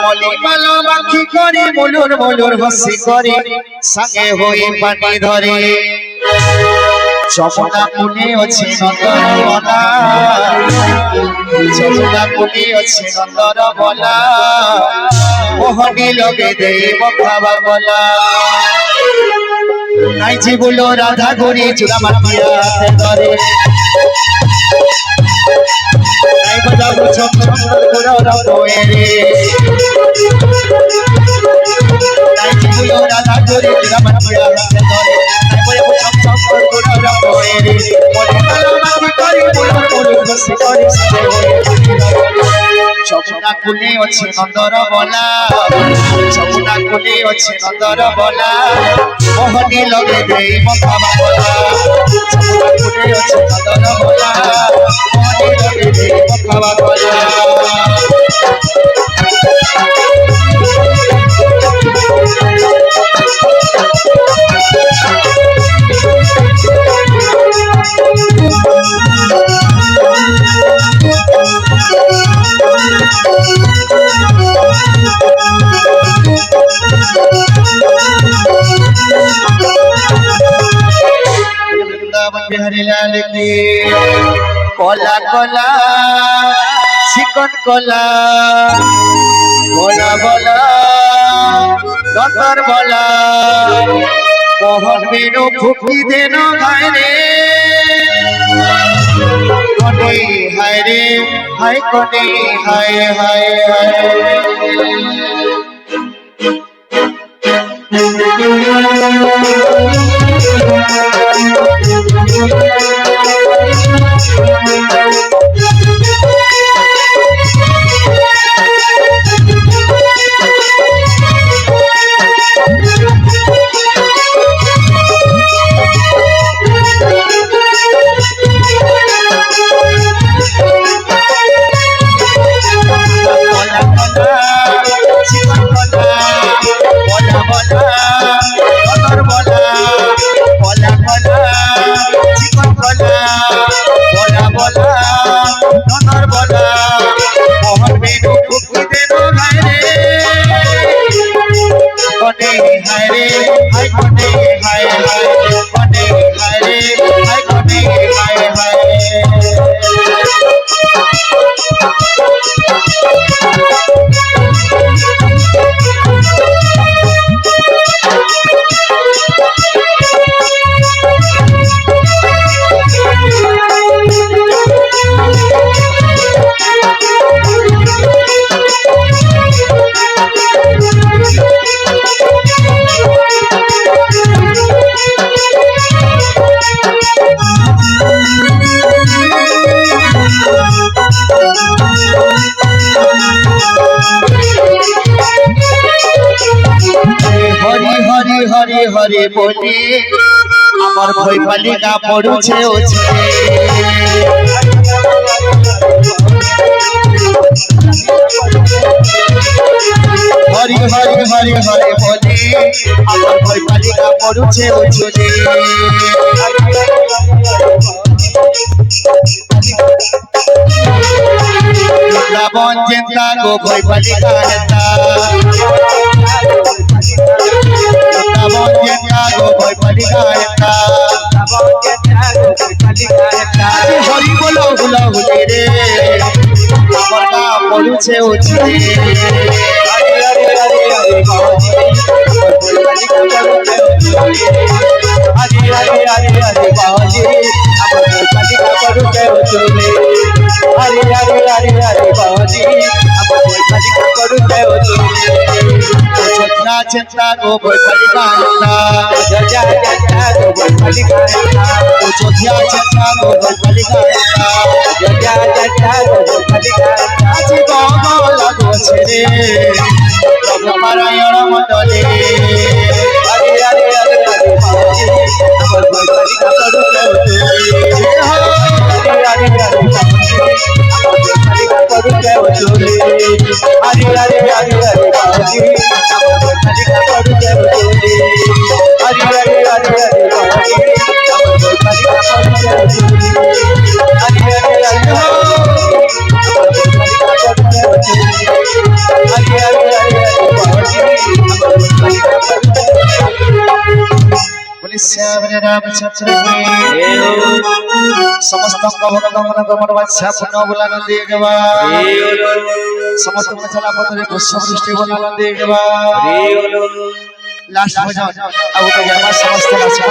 মলি মালো মাখি করে মুলুর মুলুর হসি করে সঙ্গে হয়ে পানি ধরে যমুনা কুলে আছে নন্দর বলা যমুনা কুলে আছে নন্দর বলা মোহনী লগে দেব খাবা বলা নাই যে বলো রাধা গরি চূড়া মাটিয়া হাতে ধরে নাই বাজাবো ছম ছম করে রয়ে রে নাই যে বলো রাধা গরি চূড়া মাটিয়া হাতে ধরে নাই বাজাবো ছম ছম করে রয়ে রে মনে কালো মাটি করি মুলুর মুলুর হসি করে যমুনা কুলে আছে নন্দর বলা যমুনা কুলে আছে নন্দর বলা মোহনী লগে দেব খাবা বলা যমুনা কুলে আছে নন্দর বলা মোহনী লগে দেব খাবা বলা बिहारी लाल की कोला कोला चिकन कोला बोला बोला डॉक्टर बोला मोहन बिनु फुकी देनो हाय रे कोने हाय रे हाय कोने हाय हाय हाय हरि हरि बोले আমার ভয় পালিকা পড়ুছে ওছে হরি হরি হরি হরি বলে আমার ভয় পালিকা পড়ুছে ওছে রাবণ চিন্তা গো ভয় পালিকা নেতা রাবণ চিন্তা গো ভয় পালিকা নেতা হরি বলো হুলা হুলি রে আমার গা পড়ুছে ওছে হরি হরি হরি হরি हरि हरि हरि हरि बाजी अब कली का करू के उचले हरि हरि हरि हरि बाजी अब कली का करू के उचले छत्रा छत्रा गो कली का ना जजा जजा गो कली का ना छोटिया छत्रा गो कली का ना जजा जजा गो कली का ना आज गो गो लगो छे सब पारायण मंडले हरि हरि हरि हरि बाजी अब कली का करू के उचले हरि हरि हरि कली का करू के उचले हरि हरि हरि हरि बाजी अब कली का करू के उचले हरि हरि हरि हरि बाजी अब कली का करू के उचले हरि हरि हरि हरि अब कली का करू के उचले हरि हरि শ্যামরে রামচন্দ্র সমস্ত ভগবান গমন বাচ্চা পুণ্য বলান দিয়ে গেবা সমস্ত মশলা পত্রে পুষ্প বৃষ্টি বলান দিয়ে গেবা লাস্ট ভজন আবু তো আমার সমস্ত আছে